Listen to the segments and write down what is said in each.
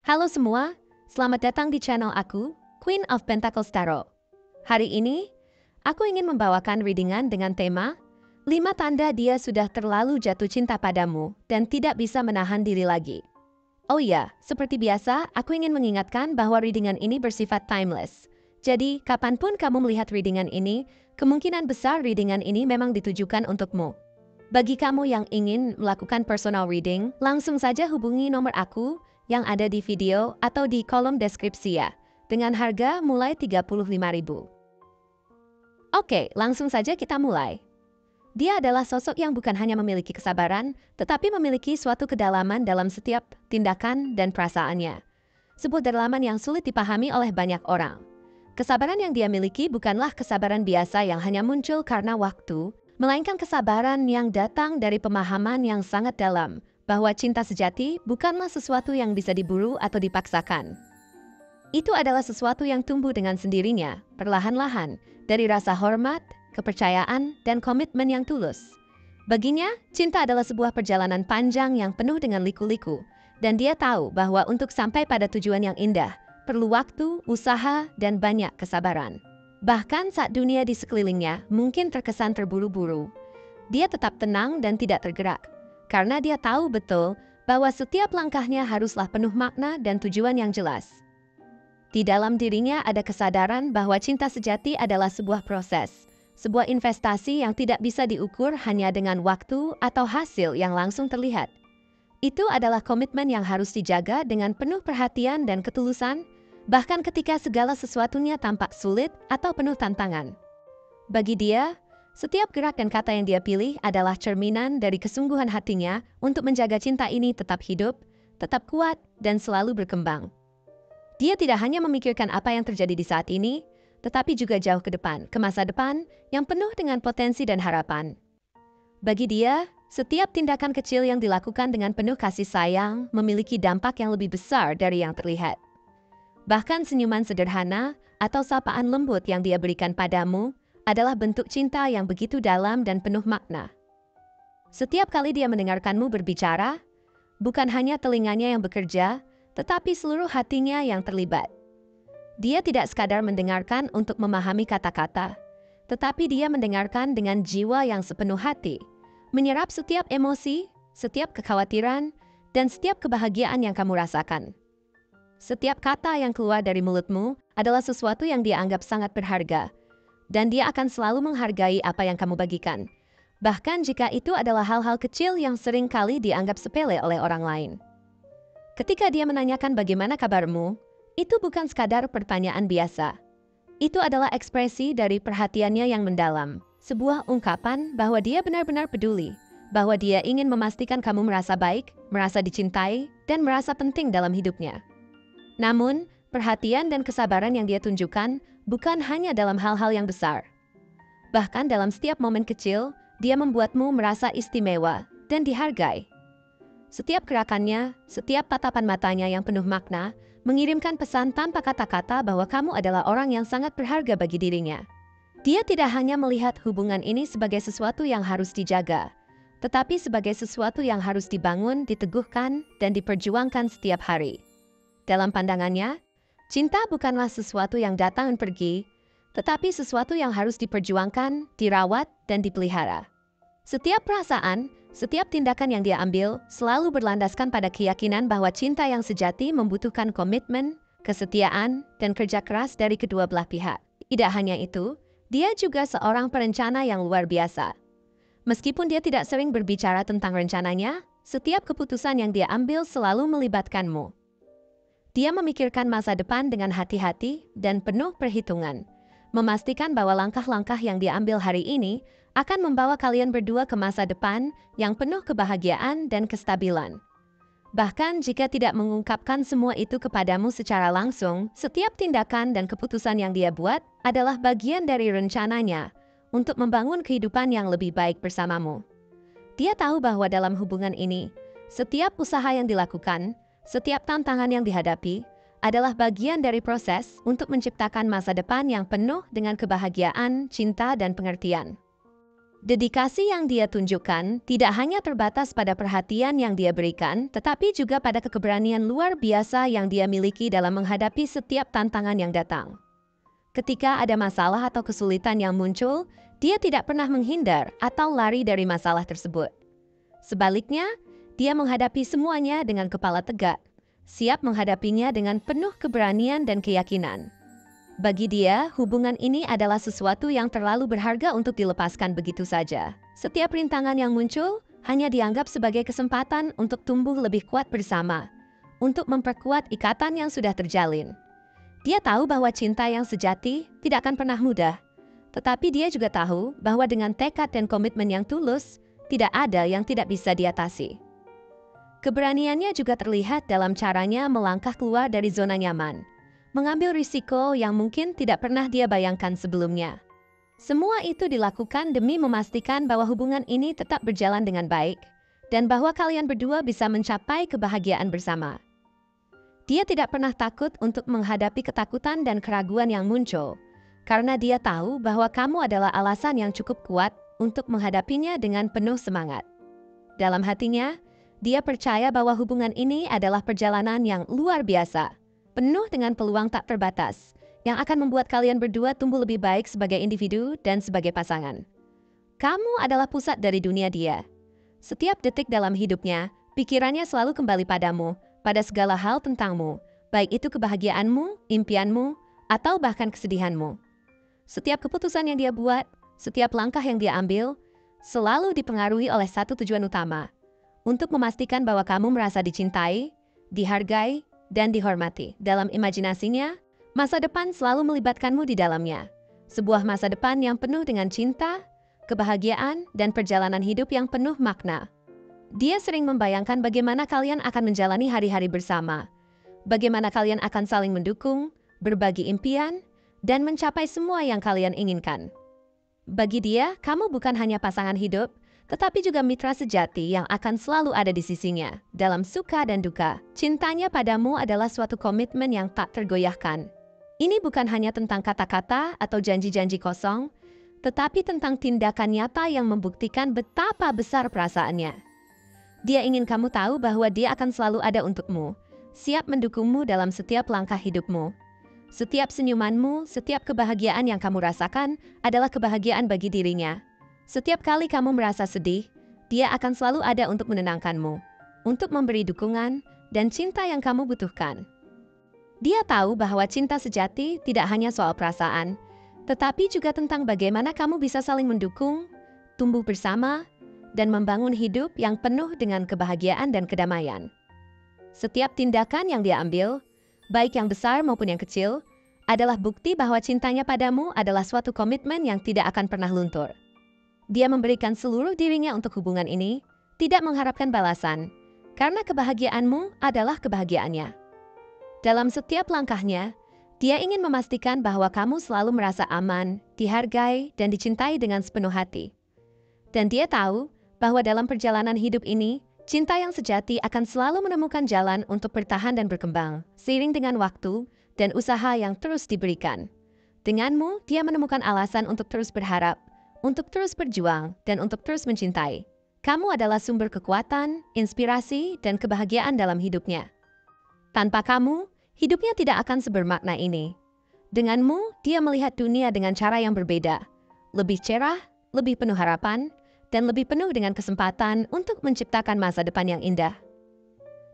Halo semua, selamat datang di channel aku, Queen of Pentacles Tarot. Hari ini, aku ingin membawakan readingan dengan tema 5 tanda dia sudah terlalu jatuh cinta padamu dan tidak bisa menahan diri lagi. Oh iya, seperti biasa, aku ingin mengingatkan bahwa readingan ini bersifat timeless. Jadi, kapanpun kamu melihat readingan ini, kemungkinan besar readingan ini memang ditujukan untukmu. Bagi kamu yang ingin melakukan personal reading, langsung saja hubungi nomor aku yang ada di video atau di kolom deskripsi ya, dengan harga mulai 35.000. Oke, langsung saja kita mulai. Dia adalah sosok yang bukan hanya memiliki kesabaran, tetapi memiliki suatu kedalaman dalam setiap tindakan dan perasaannya. Sebuah kedalaman yang sulit dipahami oleh banyak orang. Kesabaran yang dia miliki bukanlah kesabaran biasa yang hanya muncul karena waktu, melainkan kesabaran yang datang dari pemahaman yang sangat dalam, bahwa cinta sejati bukanlah sesuatu yang bisa diburu atau dipaksakan. Itu adalah sesuatu yang tumbuh dengan sendirinya, perlahan-lahan, dari rasa hormat, kepercayaan, dan komitmen yang tulus. Baginya, cinta adalah sebuah perjalanan panjang yang penuh dengan liku-liku, dan dia tahu bahwa untuk sampai pada tujuan yang indah, perlu waktu, usaha, dan banyak kesabaran. Bahkan saat dunia di sekelilingnya mungkin terkesan terburu-buru, dia tetap tenang dan tidak tergerak, karena dia tahu betul bahwa setiap langkahnya haruslah penuh makna dan tujuan yang jelas. Di dalam dirinya ada kesadaran bahwa cinta sejati adalah sebuah proses, sebuah investasi yang tidak bisa diukur hanya dengan waktu atau hasil yang langsung terlihat. Itu adalah komitmen yang harus dijaga dengan penuh perhatian dan ketulusan, bahkan ketika segala sesuatunya tampak sulit atau penuh tantangan. Bagi dia, setiap gerak dan kata yang dia pilih adalah cerminan dari kesungguhan hatinya untuk menjaga cinta ini tetap hidup, tetap kuat, dan selalu berkembang. Dia tidak hanya memikirkan apa yang terjadi di saat ini, tetapi juga jauh ke depan, ke masa depan yang penuh dengan potensi dan harapan. Bagi dia, setiap tindakan kecil yang dilakukan dengan penuh kasih sayang memiliki dampak yang lebih besar dari yang terlihat. Bahkan senyuman sederhana atau sapaan lembut yang dia berikan padamu adalah bentuk cinta yang begitu dalam dan penuh makna. Setiap kali dia mendengarkanmu berbicara, bukan hanya telinganya yang bekerja, tetapi seluruh hatinya yang terlibat. Dia tidak sekadar mendengarkan untuk memahami kata-kata, tetapi dia mendengarkan dengan jiwa yang sepenuh hati, menyerap setiap emosi, setiap kekhawatiran, dan setiap kebahagiaan yang kamu rasakan. Setiap kata yang keluar dari mulutmu adalah sesuatu yang dia anggap sangat berharga, dan dia akan selalu menghargai apa yang kamu bagikan, bahkan jika itu adalah hal-hal kecil yang sering kali dianggap sepele oleh orang lain. Ketika dia menanyakan bagaimana kabarmu, itu bukan sekadar pertanyaan biasa. Itu adalah ekspresi dari perhatiannya yang mendalam, sebuah ungkapan bahwa dia benar-benar peduli, bahwa dia ingin memastikan kamu merasa baik, merasa dicintai, dan merasa penting dalam hidupnya. Namun, perhatian dan kesabaran yang dia tunjukkan bukan hanya dalam hal-hal yang besar. Bahkan dalam setiap momen kecil, dia membuatmu merasa istimewa dan dihargai. Setiap gerakannya, setiap tatapan matanya yang penuh makna, mengirimkan pesan tanpa kata-kata bahwa kamu adalah orang yang sangat berharga bagi dirinya. Dia tidak hanya melihat hubungan ini sebagai sesuatu yang harus dijaga, tetapi sebagai sesuatu yang harus dibangun, diteguhkan, dan diperjuangkan setiap hari. Dalam pandangannya, cinta bukanlah sesuatu yang datang dan pergi, tetapi sesuatu yang harus diperjuangkan, dirawat, dan dipelihara. Setiap perasaan, setiap tindakan yang dia ambil selalu berlandaskan pada keyakinan bahwa cinta yang sejati membutuhkan komitmen, kesetiaan, dan kerja keras dari kedua belah pihak. Tidak hanya itu, dia juga seorang perencana yang luar biasa. Meskipun dia tidak sering berbicara tentang rencananya, setiap keputusan yang dia ambil selalu melibatkanmu. Dia memikirkan masa depan dengan hati-hati dan penuh perhitungan, memastikan bahwa langkah-langkah yang diambil hari ini akan membawa kalian berdua ke masa depan yang penuh kebahagiaan dan kestabilan. Bahkan jika tidak mengungkapkan semua itu kepadamu secara langsung, setiap tindakan dan keputusan yang dia buat adalah bagian dari rencananya untuk membangun kehidupan yang lebih baik bersamamu. Dia tahu bahwa dalam hubungan ini, setiap usaha yang dilakukan, setiap tantangan yang dihadapi adalah bagian dari proses untuk menciptakan masa depan yang penuh dengan kebahagiaan, cinta, dan pengertian. Dedikasi yang dia tunjukkan tidak hanya terbatas pada perhatian yang dia berikan, tetapi juga pada keberanian luar biasa yang dia miliki dalam menghadapi setiap tantangan yang datang. Ketika ada masalah atau kesulitan yang muncul, dia tidak pernah menghindar atau lari dari masalah tersebut. Sebaliknya, dia menghadapi semuanya dengan kepala tegak, siap menghadapinya dengan penuh keberanian dan keyakinan. Bagi dia, hubungan ini adalah sesuatu yang terlalu berharga untuk dilepaskan begitu saja. Setiap rintangan yang muncul hanya dianggap sebagai kesempatan untuk tumbuh lebih kuat bersama, untuk memperkuat ikatan yang sudah terjalin. Dia tahu bahwa cinta yang sejati tidak akan pernah mudah, tetapi dia juga tahu bahwa dengan tekad dan komitmen yang tulus, tidak ada yang tidak bisa diatasi. Keberaniannya juga terlihat dalam caranya melangkah keluar dari zona nyaman, mengambil risiko yang mungkin tidak pernah dia bayangkan sebelumnya. Semua itu dilakukan demi memastikan bahwa hubungan ini tetap berjalan dengan baik dan bahwa kalian berdua bisa mencapai kebahagiaan bersama. Dia tidak pernah takut untuk menghadapi ketakutan dan keraguan yang muncul, karena dia tahu bahwa kamu adalah alasan yang cukup kuat untuk menghadapinya dengan penuh semangat. Dalam hatinya, dia percaya bahwa hubungan ini adalah perjalanan yang luar biasa, penuh dengan peluang tak terbatas, yang akan membuat kalian berdua tumbuh lebih baik sebagai individu dan sebagai pasangan. Kamu adalah pusat dari dunia dia. Setiap detik dalam hidupnya, pikirannya selalu kembali padamu, pada segala hal tentangmu, baik itu kebahagiaanmu, impianmu, atau bahkan kesedihanmu. Setiap keputusan yang dia buat, setiap langkah yang dia ambil, selalu dipengaruhi oleh satu tujuan utama, untuk memastikan bahwa kamu merasa dicintai, dihargai, dan dihormati. Dalam imajinasinya, masa depan selalu melibatkanmu di dalamnya. Sebuah masa depan yang penuh dengan cinta, kebahagiaan, dan perjalanan hidup yang penuh makna. Dia sering membayangkan bagaimana kalian akan menjalani hari-hari bersama, bagaimana kalian akan saling mendukung, berbagi impian, dan mencapai semua yang kalian inginkan. Bagi dia, kamu bukan hanya pasangan hidup, tetapi juga mitra sejati yang akan selalu ada di sisinya. Dalam suka dan duka, cintanya padamu adalah suatu komitmen yang tak tergoyahkan. Ini bukan hanya tentang kata-kata atau janji-janji kosong, tetapi tentang tindakan nyata yang membuktikan betapa besar perasaannya. Dia ingin kamu tahu bahwa dia akan selalu ada untukmu, siap mendukungmu dalam setiap langkah hidupmu. Setiap senyumanmu, setiap kebahagiaan yang kamu rasakan adalah kebahagiaan bagi dirinya. Setiap kali kamu merasa sedih, dia akan selalu ada untuk menenangkanmu, untuk memberi dukungan dan cinta yang kamu butuhkan. Dia tahu bahwa cinta sejati tidak hanya soal perasaan, tetapi juga tentang bagaimana kamu bisa saling mendukung, tumbuh bersama, dan membangun hidup yang penuh dengan kebahagiaan dan kedamaian. Setiap tindakan yang dia ambil, baik yang besar maupun yang kecil, adalah bukti bahwa cintanya padamu adalah suatu komitmen yang tidak akan pernah luntur. Dia memberikan seluruh dirinya untuk hubungan ini, tidak mengharapkan balasan, karena kebahagiaanmu adalah kebahagiaannya. Dalam setiap langkahnya, dia ingin memastikan bahwa kamu selalu merasa aman, dihargai, dan dicintai dengan sepenuh hati. Dan dia tahu bahwa dalam perjalanan hidup ini, cinta yang sejati akan selalu menemukan jalan untuk bertahan dan berkembang, seiring dengan waktu dan usaha yang terus diberikan. Denganmu, dia menemukan alasan untuk terus berharap, untuk terus berjuang, dan untuk terus mencintai. Kamu adalah sumber kekuatan, inspirasi, dan kebahagiaan dalam hidupnya. Tanpa kamu, hidupnya tidak akan sebermakna ini. Denganmu, dia melihat dunia dengan cara yang berbeda, lebih cerah, lebih penuh harapan, dan lebih penuh dengan kesempatan untuk menciptakan masa depan yang indah.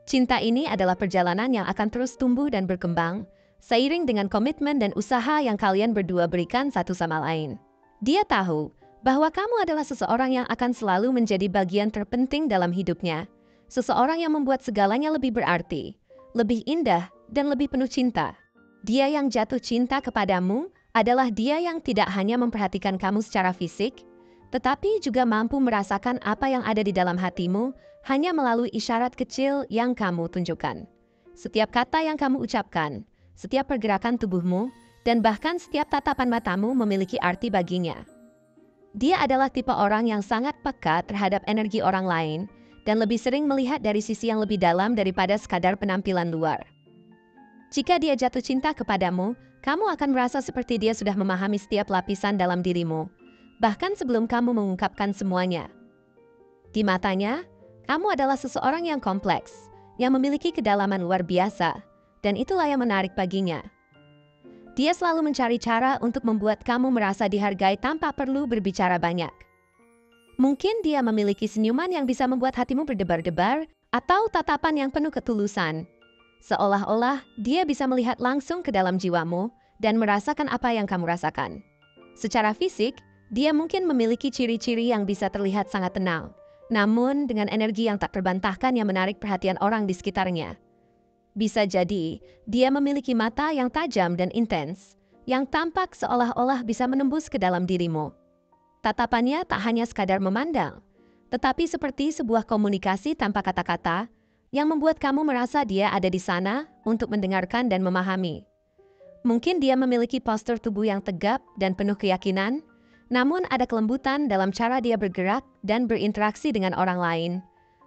Cinta ini adalah perjalanan yang akan terus tumbuh dan berkembang, seiring dengan komitmen dan usaha yang kalian berdua berikan satu sama lain. Dia tahu bahwa kamu adalah seseorang yang akan selalu menjadi bagian terpenting dalam hidupnya, seseorang yang membuat segalanya lebih berarti, lebih indah, dan lebih penuh cinta. Dia yang jatuh cinta kepadamu adalah dia yang tidak hanya memperhatikan kamu secara fisik, tetapi juga mampu merasakan apa yang ada di dalam hatimu hanya melalui isyarat kecil yang kamu tunjukkan. Setiap kata yang kamu ucapkan, setiap pergerakan tubuhmu, dan bahkan setiap tatapan matamu memiliki arti baginya. Dia adalah tipe orang yang sangat peka terhadap energi orang lain dan lebih sering melihat dari sisi yang lebih dalam daripada sekadar penampilan luar. Jika dia jatuh cinta kepadamu, kamu akan merasa seperti dia sudah memahami setiap lapisan dalam dirimu, bahkan sebelum kamu mengungkapkan semuanya. Di matanya, kamu adalah seseorang yang kompleks, yang memiliki kedalaman luar biasa, dan itulah yang menarik baginya. Dia selalu mencari cara untuk membuat kamu merasa dihargai tanpa perlu berbicara banyak. Mungkin dia memiliki senyuman yang bisa membuat hatimu berdebar-debar, atau tatapan yang penuh ketulusan. Seolah-olah dia bisa melihat langsung ke dalam jiwamu dan merasakan apa yang kamu rasakan. Secara fisik, dia mungkin memiliki ciri-ciri yang bisa terlihat sangat tenang, namun dengan energi yang tak terbantahkan yang menarik perhatian orang di sekitarnya. Bisa jadi, dia memiliki mata yang tajam dan intens, yang tampak seolah-olah bisa menembus ke dalam dirimu. Tatapannya tak hanya sekadar memandang, tetapi seperti sebuah komunikasi tanpa kata-kata yang membuat kamu merasa dia ada di sana untuk mendengarkan dan memahami. Mungkin dia memiliki postur tubuh yang tegap dan penuh keyakinan, namun ada kelembutan dalam cara dia bergerak dan berinteraksi dengan orang lain,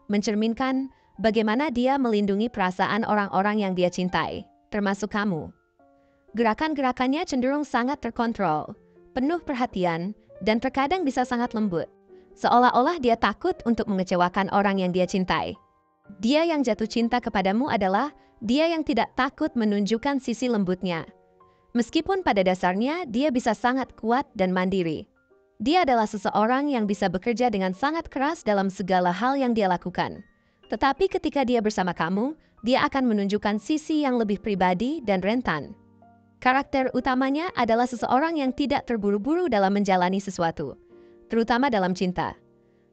mencerminkan bagaimana dia melindungi perasaan orang-orang yang dia cintai, termasuk kamu. Gerakan-gerakannya cenderung sangat terkontrol, penuh perhatian, dan terkadang bisa sangat lembut, seolah-olah dia takut untuk mengecewakan orang yang dia cintai. Dia yang jatuh cinta kepadamu adalah dia yang tidak takut menunjukkan sisi lembutnya. Meskipun pada dasarnya dia bisa sangat kuat dan mandiri. Dia adalah seseorang yang bisa bekerja dengan sangat keras dalam segala hal yang dia lakukan. Tetapi ketika dia bersama kamu, dia akan menunjukkan sisi yang lebih pribadi dan rentan. Karakter utamanya adalah seseorang yang tidak terburu-buru dalam menjalani sesuatu, terutama dalam cinta.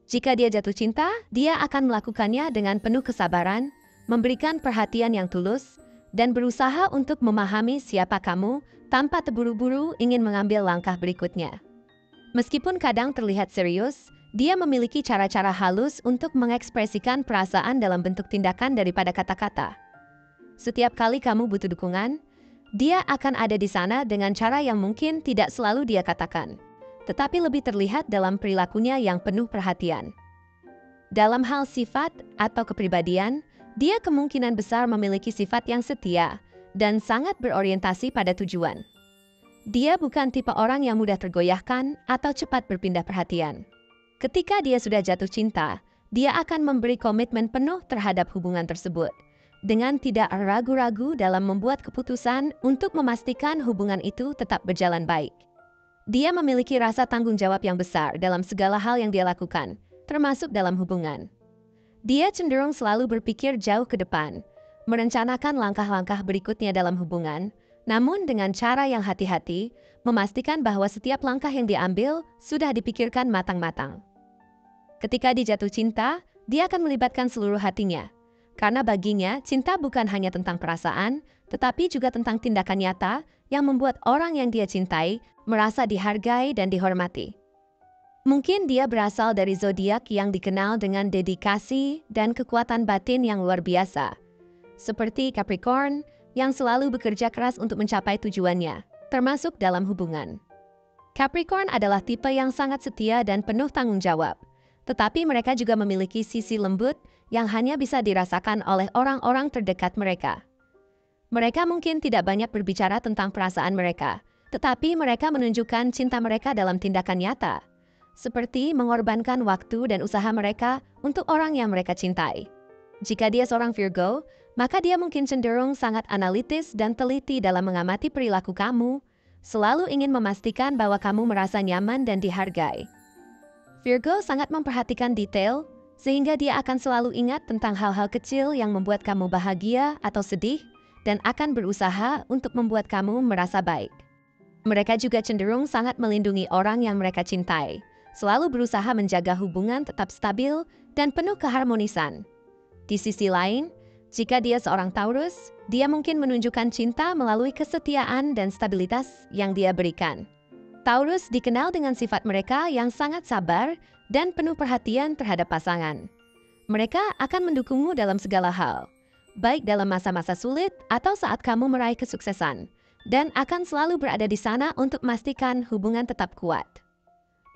Jika dia jatuh cinta, dia akan melakukannya dengan penuh kesabaran, memberikan perhatian yang tulus, dan berusaha untuk memahami siapa kamu tanpa terburu-buru ingin mengambil langkah berikutnya. Meskipun kadang terlihat serius, dia memiliki cara-cara halus untuk mengekspresikan perasaan dalam bentuk tindakan daripada kata-kata. Setiap kali kamu butuh dukungan, dia akan ada di sana dengan cara yang mungkin tidak selalu dia katakan, tetapi lebih terlihat dalam perilakunya yang penuh perhatian. Dalam hal sifat atau kepribadian, dia kemungkinan besar memiliki sifat yang setia dan sangat berorientasi pada tujuan. Dia bukan tipe orang yang mudah tergoyahkan atau cepat berpindah perhatian. Ketika dia sudah jatuh cinta, dia akan memberi komitmen penuh terhadap hubungan tersebut, dengan tidak ragu-ragu dalam membuat keputusan untuk memastikan hubungan itu tetap berjalan baik. Dia memiliki rasa tanggung jawab yang besar dalam segala hal yang dia lakukan, termasuk dalam hubungan. Dia cenderung selalu berpikir jauh ke depan, merencanakan langkah-langkah berikutnya dalam hubungan, namun dengan cara yang hati-hati, memastikan bahwa setiap langkah yang diambil sudah dipikirkan matang-matang. Ketika dia jatuh cinta, dia akan melibatkan seluruh hatinya. Karena baginya, cinta bukan hanya tentang perasaan, tetapi juga tentang tindakan nyata yang membuat orang yang dia cintai merasa dihargai dan dihormati. Mungkin dia berasal dari zodiak yang dikenal dengan dedikasi dan kekuatan batin yang luar biasa, seperti Capricorn yang selalu bekerja keras untuk mencapai tujuannya, termasuk dalam hubungan. Capricorn adalah tipe yang sangat setia dan penuh tanggung jawab, tetapi mereka juga memiliki sisi lembut yang hanya bisa dirasakan oleh orang-orang terdekat mereka. Mereka mungkin tidak banyak berbicara tentang perasaan mereka, tetapi mereka menunjukkan cinta mereka dalam tindakan nyata, seperti mengorbankan waktu dan usaha mereka untuk orang yang mereka cintai. Jika dia seorang Virgo, maka dia mungkin cenderung sangat analitis dan teliti dalam mengamati perilaku kamu, selalu ingin memastikan bahwa kamu merasa nyaman dan dihargai. Virgo sangat memperhatikan detail, sehingga dia akan selalu ingat tentang hal-hal kecil yang membuat kamu bahagia atau sedih, dan akan berusaha untuk membuat kamu merasa baik. Mereka juga cenderung sangat melindungi orang yang mereka cintai, selalu berusaha menjaga hubungan tetap stabil dan penuh keharmonisan. Di sisi lain, jika dia seorang Taurus, dia mungkin menunjukkan cinta melalui kesetiaan dan stabilitas yang dia berikan. Taurus dikenal dengan sifat mereka yang sangat sabar dan penuh perhatian terhadap pasangan. Mereka akan mendukungmu dalam segala hal, baik dalam masa-masa sulit atau saat kamu meraih kesuksesan, dan akan selalu berada di sana untuk memastikan hubungan tetap kuat.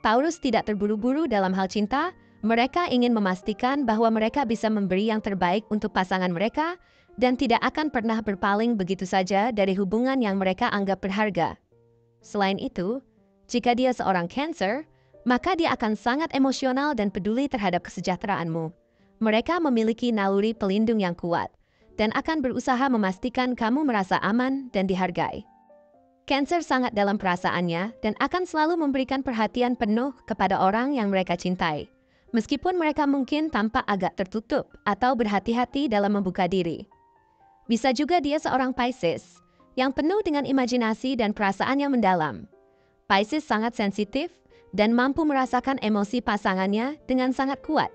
Taurus tidak terburu-buru dalam hal cinta, mereka ingin memastikan bahwa mereka bisa memberi yang terbaik untuk pasangan mereka dan tidak akan pernah berpaling begitu saja dari hubungan yang mereka anggap berharga. Selain itu, jika dia seorang Cancer, maka dia akan sangat emosional dan peduli terhadap kesejahteraanmu. Mereka memiliki naluri pelindung yang kuat dan akan berusaha memastikan kamu merasa aman dan dihargai. Cancer sangat dalam perasaannya dan akan selalu memberikan perhatian penuh kepada orang yang mereka cintai, meskipun mereka mungkin tampak agak tertutup atau berhati-hati dalam membuka diri. Bisa juga dia seorang Pisces yang penuh dengan imajinasi dan perasaan yang mendalam. Pisces sangat sensitif dan mampu merasakan emosi pasangannya dengan sangat kuat.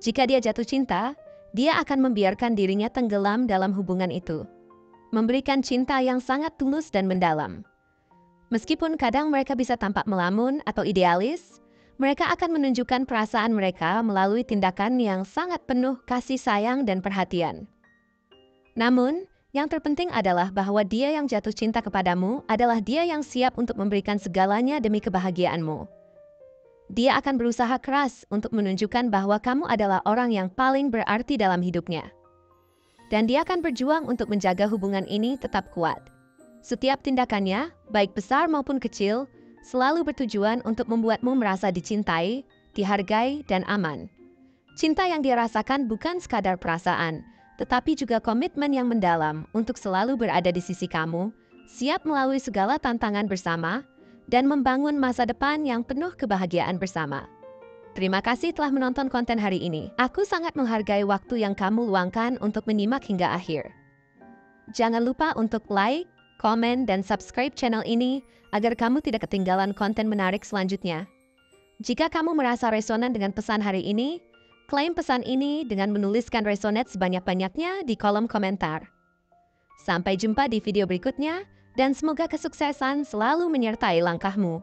Jika dia jatuh cinta, dia akan membiarkan dirinya tenggelam dalam hubungan itu, memberikan cinta yang sangat tulus dan mendalam. Meskipun kadang mereka bisa tampak melamun atau idealis, mereka akan menunjukkan perasaan mereka melalui tindakan yang sangat penuh kasih sayang dan perhatian. Namun, yang terpenting adalah bahwa dia yang jatuh cinta kepadamu adalah dia yang siap untuk memberikan segalanya demi kebahagiaanmu. Dia akan berusaha keras untuk menunjukkan bahwa kamu adalah orang yang paling berarti dalam hidupnya. Dan dia akan berjuang untuk menjaga hubungan ini tetap kuat. Setiap tindakannya, baik besar maupun kecil, selalu bertujuan untuk membuatmu merasa dicintai, dihargai, dan aman. Cinta yang dia rasakan bukan sekadar perasaan, tetapi juga komitmen yang mendalam untuk selalu berada di sisi kamu, siap melalui segala tantangan bersama, dan membangun masa depan yang penuh kebahagiaan bersama. Terima kasih telah menonton konten hari ini. Aku sangat menghargai waktu yang kamu luangkan untuk menyimak hingga akhir. Jangan lupa untuk like, komen, dan subscribe channel ini agar kamu tidak ketinggalan konten menarik selanjutnya. Jika kamu merasa resonan dengan pesan hari ini, klaim pesan ini dengan menuliskan resonate sebanyak-banyaknya di kolom komentar. Sampai jumpa di video berikutnya, dan semoga kesuksesan selalu menyertai langkahmu.